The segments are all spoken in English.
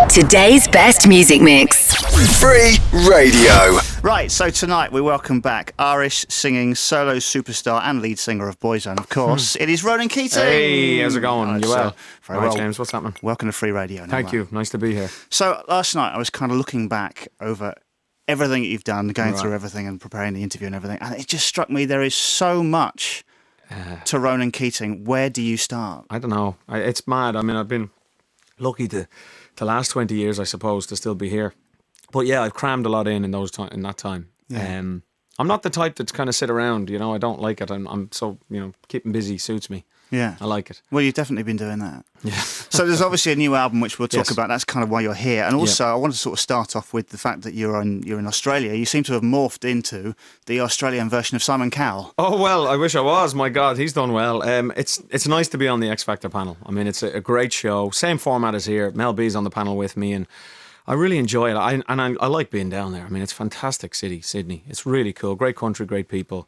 Today's best music mix. Free radio. Right, so tonight we welcome back Irish singing solo superstar and lead singer of Boyzone, of course. It is Ronan Keating. Hey, how's it going? You well? Very Right, well. James, what's happening? Welcome to Free Radio. Thank you. Nice to be here. So last night I was kind of looking back over everything that you've done, going through everything and preparing the interview and everything, and it just struck me there is so much to Ronan Keating. Where do you start? I don't know. It's mad. I mean, I've been lucky to last 20 years, I suppose, to still be here. But yeah, I've crammed a lot in that time. Yeah. I'm not the type that's kind of sit around, you know. I don't like it. I'm so, you know, keeping busy suits me. Yeah. I like it. Well, you've definitely been doing that. Yeah. So there's obviously a new album which we'll talk Yes. about. That's kind of why you're here. And also, I want to sort of start off with the fact that you're in Australia. You seem to have morphed into the Australian version of Simon Cowell. Oh, well, I wish I was. My God, he's done well. It's nice to be on the X Factor panel. I mean, it's a great show. Same format as here. Mel B's on the panel with me, and I really enjoy it. I like being down there. I mean, it's a fantastic city, Sydney. It's really cool. Great country, great people.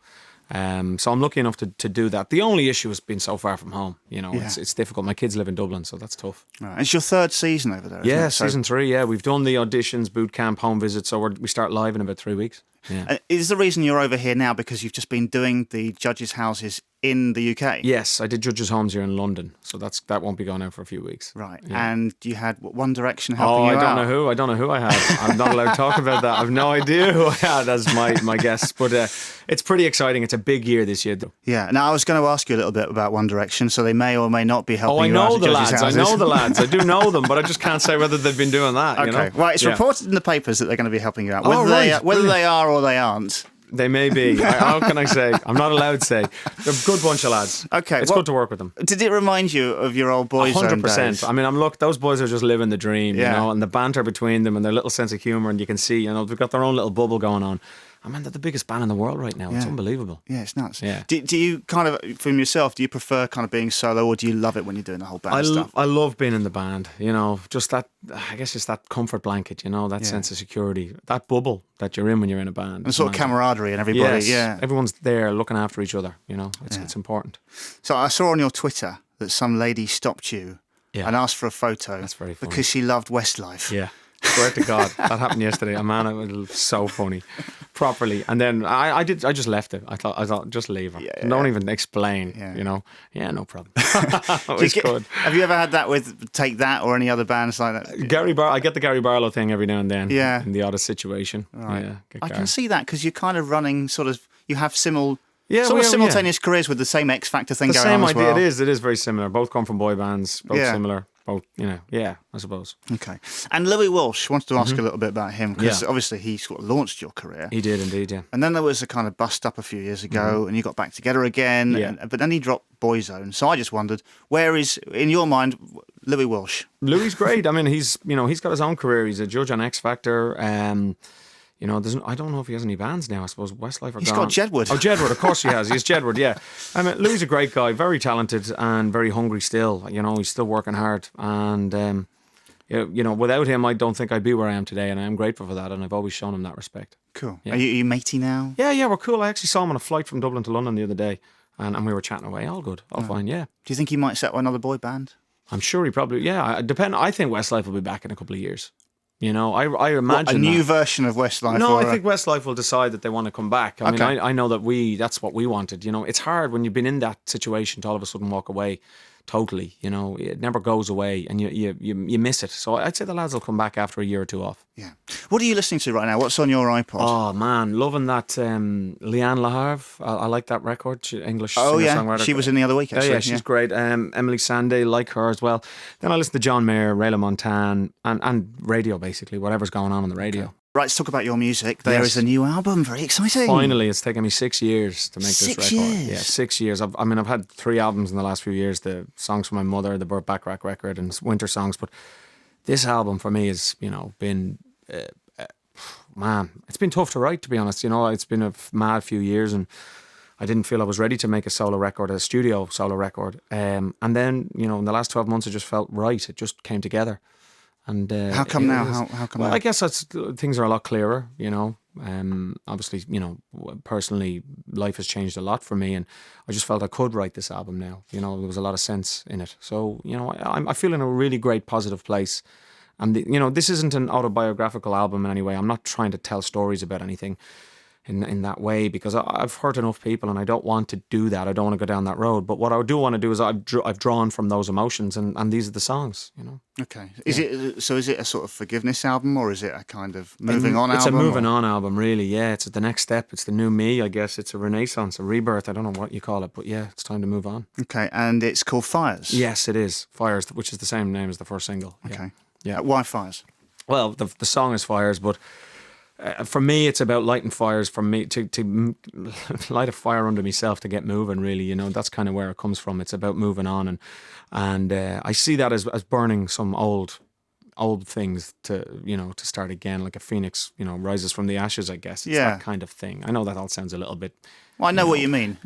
So I'm lucky enough to do that. The only issue has been so far from home. You know, it's difficult. My kids live in Dublin, so that's tough. Right. It's your third season over there, isn't Yeah, it? So- season 3. Yeah, we've done the auditions, boot camp, home visits. So we start live in about 3 weeks. Yeah. Is the reason you're over here now because you've just been doing the judges' houses in the UK? Yes, I did Judges' Homes here in London, so that won't be going out for a few weeks. Right. Yeah. And you had One Direction helping Oh, you I out. don't know who I had. I'm not allowed to talk about that. I've no idea who I had as my guests, but it's pretty exciting. It's a big year this year, though. Yeah. Now I was going to ask you a little bit about One Direction, so they may or may not be helping Oh, I you out know at the judges' lads. I houses. know the lads. I do know them, but I just can't say whether they've been doing that. Okay. You know? Right. It's Yeah. reported in the papers that they're going to be helping you out. Oh, Whether right. they are or they aren't. They may be. How can I say? I'm not allowed to say. They're a good bunch of lads. Okay, It's well- good to work with them. Did it remind you of your old Boyzone 100%. days? I mean, those boys are just living the dream, Yeah. you know, and the banter between them and their little sense of humour, and you can see, you know, they've got their own little bubble going on. I mean, they're the biggest band in the world right now. It's Yeah. unbelievable. Yeah, it's nuts. Yeah. Do you kind of, from yourself, do you prefer kind of being solo or do you love it when you're doing the whole band stuff? I love being in the band, you know, just that, I guess it's that comfort blanket, you know, that sense of security, that bubble that you're in when you're in a band. And sort of It's amazing. camaraderie and everybody, Yes, yeah. everyone's there looking after each other, you know, it's important. So I saw on your Twitter that some lady stopped you Yeah. and asked for a photo That's very funny. because she loved Westlife. Yeah. Swear to God, that happened yesterday. Oh, man, it was so funny, properly. And then I just left it. I thought, just leave her. Don't even explain. Yeah. You know. Yeah, no problem. It was good. Have you ever had that with Take That or any other bands like that? I get the Gary Barlow thing every now and then. Yeah. In the oddest situation. Right. Yeah. Get I Gary. can see that because you're kind of running sort of, you have Yeah, we are, simultaneous careers with the same X Factor thing The going same on as idea. well. It is very similar. Both come from boy bands. Both Yeah. similar. Both, you know. Yeah, I suppose. Okay. And Louis Walsh, wanted to ask a little bit about him because Yeah. obviously he sort of launched your career. He did indeed. Yeah. And then there was a kind of bust up a few years ago and you got back together again. Yeah. But then he dropped Boyzone. So I just wondered, where is, in your mind, Louis Walsh? Louis great. I mean, he's got his own career. He's a judge on X Factor. You know, I don't know if he has any bands now. I suppose Westlife are He's gone. got Jedward. Oh, Jedward, of course he has. He's Jedward, yeah. I mean, Louis is a great guy, very talented and very hungry still. You know, he's still working hard. And, you know, without him, I don't think I'd be where I am today. And I'm grateful for that. And I've always shown him that respect. Cool. Yeah. Are you matey now? Yeah, we're cool. I actually saw him on a flight from Dublin to London the other day. And we were chatting away. All good. All fine, yeah. Do you think he might set up another boy band? I'm sure he probably, yeah. I think Westlife will be back in a couple of years. You know, I imagine What, a new that. version of Westlife? No, or I think Westlife will decide that they want to come back. I mean, Okay. I know that that's what we wanted. You know, it's hard when you've been in that situation to all of a sudden walk away totally. You know, it never goes away and you miss it. So I'd say the lads will come back after a year or two off. Yeah. What are you listening to right now? What's on your iPod? Oh, man, loving that Leanne LaHarve. I like that record. English singer-songwriter. She was in the other week, actually. Yeah, she's great. Emily Sandé, like her as well. Then I listen to John Mayer, Rayla Montan, and radio, basically, whatever's going on the radio. Right, let's talk about your music. There is Yes. a new album. Very exciting. Finally, it's taken me 6 years to make this 6 record. years? Yeah, 6 years. I've had 3 albums in the last few years. The Songs for My Mother, the Burt Bacharach record, and Winter Songs. But this album for me has, you know, been, man, it's been tough to write, to be honest. You know, it's been a mad few years, and I didn't feel I was ready to make a solo record, a studio solo record. And then, you know, in the last 12 months, it just felt right. It just came together. And How come now? How come well, now? I guess things are a lot clearer, you know. Obviously, you know, personally, life has changed a lot for me, and I just felt I could write this album now. You know, there was a lot of sense in it. So, you know, I feel in a really great positive place, And this isn't an autobiographical album in any way. I'm not trying to tell stories about anything in that way, because I've hurt enough people and I don't want to do that. I don't want to go down that road. But what I do want to do is I've drawn from those emotions, and these are the songs, Okay. Is it a sort of forgiveness album, or is it a kind of moving on album? It's a moving on album, really, yeah. It's the next step. It's the new me, I guess. It's a renaissance, a rebirth. I don't know what you call it, but yeah, it's time to move on. Okay, and it's called Fires? Yes, it is. Fires, which is the same name as the first single. Okay. Yeah. Why Fires? Well, the song is Fires, but for me, it's about lighting fires. For me, to light a fire under myself to get moving. Really, that's kind of where it comes from. It's about moving on, and I see that as burning some old things to start again, like a phoenix, rises from the ashes. I guess it's that kind of thing. I know that all sounds a little bit. Well, I know what you mean.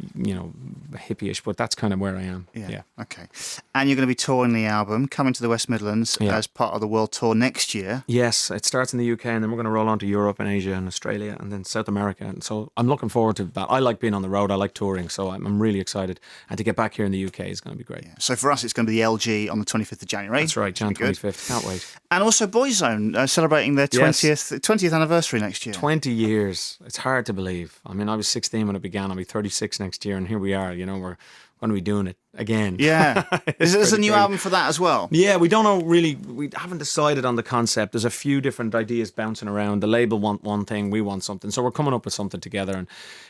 Hippie-ish, but that's kind of where I am. Yeah. Okay. And you're going to be touring the album, coming to the West Midlands as part of the world tour next year. Yes, it starts in the UK, and then we're going to roll on to Europe and Asia and Australia and then South America. And so I'm looking forward to that. I like being on the road. I like touring, so I'm really excited. And to get back here in the UK is going to be great. Yeah. So for us, it's going to be the LG on the 25th of January. That's right, Jan 25th. Can't wait. And also Boyzone, celebrating their 20th anniversary next year. 20 years. It's hard to believe. I mean, I was 16 when it began. I'll be 36 next year, and here we are. We're going to be doing it again. Yeah. There's a new album for that as well? Yeah, we don't know really. We haven't decided on the concept. There's a few different ideas bouncing around. The label want one thing, we want something. So we're coming up with something together, and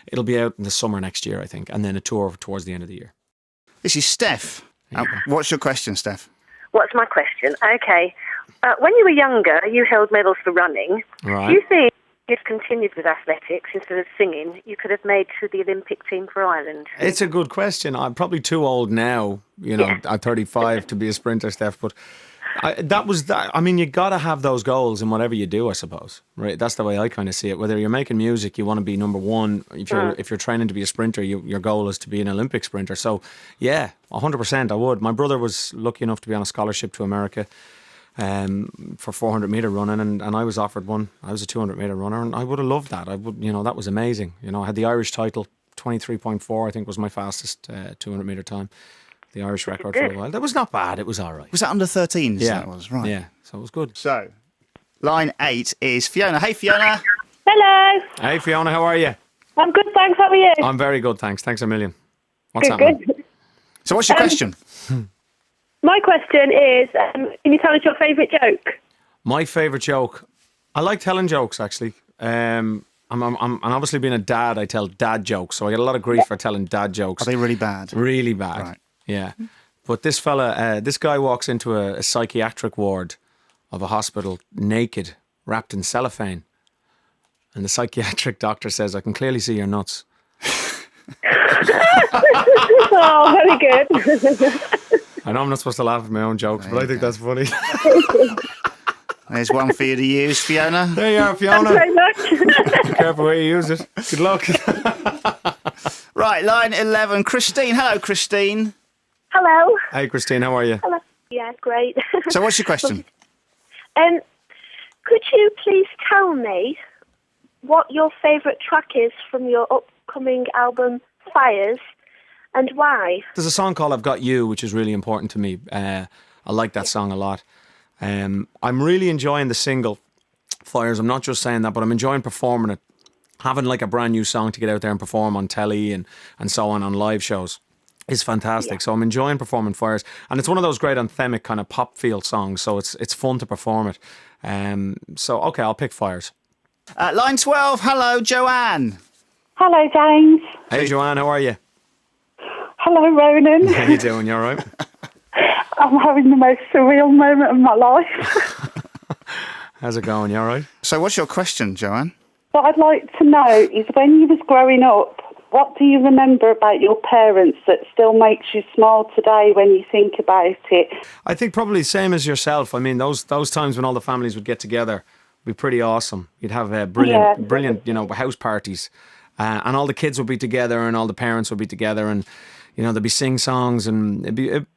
it'll be out in the summer next year, I think, and then a tour towards the end of the year. This is Steph. What's your question, Steph? What's my question? Okay. When you were younger, you held medals for running. Right. Do you think if you'd continued with athletics instead of singing, you could have made to the Olympic team for Ireland? It's a good question. I'm probably too old now, I'm 35 to be a sprinter, Steph, but that was that. I mean, you got to have those goals in whatever you do, I suppose. Right? That's the way I kind of see it. Whether you're making music, you want to be number one. If you're training to be a sprinter, your goal is to be an Olympic sprinter. So, yeah, 100% I would. My brother was lucky enough to be on a scholarship to America for 400 meter running, and I was offered one. I was a 200 meter runner, and I would have loved that. I would, that was amazing. I had the Irish title, 23.4, I think was my fastest 200 meter time. The Irish record for a while. That was not bad. It was all right. Was that under 13s? Yeah, that was right. Yeah, so it was good. So, line 8 is Fiona. Hey, Fiona. Hello. Hey, Fiona. How are you? I'm good, thanks. How are you? I'm very good, thanks. Thanks a million. What's good, happening? good. So, what's your question? My question is, can you tell us your favourite joke? My favourite joke. I like telling jokes, actually. I'm obviously being a dad. I tell dad jokes, so I get a lot of grief for telling dad jokes. Are they really bad? Really bad. Right. Yeah. But this guy walks into a psychiatric ward of a hospital naked, wrapped in cellophane, and the psychiatric doctor says, "I can clearly see your nuts." Oh, very good. I know I'm not supposed to laugh at my own jokes, but I think that's funny. There's one for you to use, Fiona. There you are, Fiona. Thanks very much. Be careful where you use it. Good luck. Right, line 11. Christine. Hello, Christine. Hello. Hey, Christine. How are you? Hello. Yeah, great. So what's your question? Could you please tell me what your favourite track is from your upcoming album, Fires, and why? There's a song called I've Got You, which is really important to me. I like that song a lot. I'm really enjoying the single, Fires. I'm not just saying that, but I'm enjoying performing it. Having like a brand new song to get out there and perform on telly and so on live shows is fantastic. Yeah. So I'm enjoying performing Fires. And it's one of those great anthemic kind of pop feel songs, so it's fun to perform it. So, okay, I'll pick Fires. Line 12, hello, Joanne. Hello, James. Hey, Joanne, how are you? Hello, Ronan. How you doing? You all right? I'm having the most surreal moment of my life. How's it going? You all right? So what's your question, Joanne? What I'd like to know is, when you was growing up, what do you remember about your parents that still makes you smile today when you think about it? I think probably the same as yourself. I mean, those times when all the families would get together would be pretty awesome. You'd have brilliant, house parties. And all the kids would be together and all the parents would be together, and they'd be sing songs, and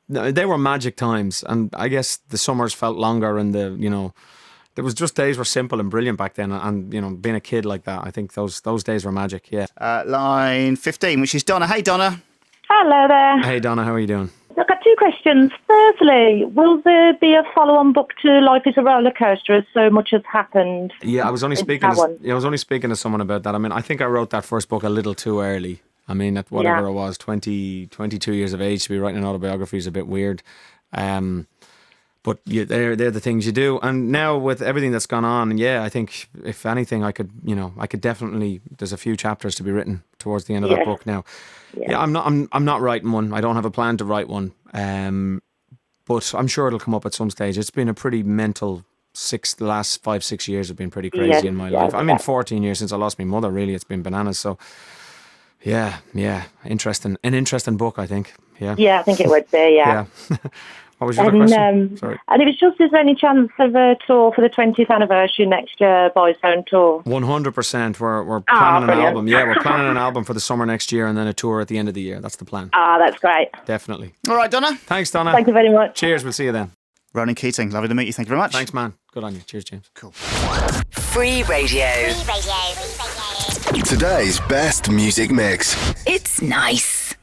they were magic times. And I guess the summers felt longer, and there was just days were simple and brilliant back then. And being a kid like that, I think those days were magic. Yeah. Line 15, which is Donna. Hey, Donna. Hello there. Hey, Donna. How are you doing? I've got two questions. Firstly, will there be a follow-on book to Life is a Roller Coaster as so much has happened? Yeah, I was only speaking. I was only speaking to someone about that. I mean, I think I wrote that first book a little too early. I mean, at whatever it was, 22 years of age, to be writing an autobiography is a bit weird. But they're the things you do. And now with everything that's gone on, I think if anything, I could definitely. There's a few chapters to be written towards the end of that book now. Yeah, I'm not writing one. I don't have a plan to write one. But I'm sure it'll come up at some stage. It's been a pretty mental. The last 5-6 years have been pretty crazy in my life. I mean, 14 years since I lost my mother. Really, it's been bananas. So, yeah, interesting. An interesting book, I think. Yeah, I think it would be. Yeah. What was your other question? Sorry. And it was just, is there any chance of a tour for the 20th anniversary next year, Boys Own Tour? 100%. We're planning an album. Yeah, we're planning an album for the summer next year and then a tour at the end of the year. That's the plan. That's great. Definitely. All right, Donna. Thanks, Donna. Thank you very much. Cheers. We'll see you then. Ronan Keating, lovely to meet you. Thank you very much. Thanks, man. Good on you. Cheers, James. Cool. Free radio. Today's best music mix. It's nice.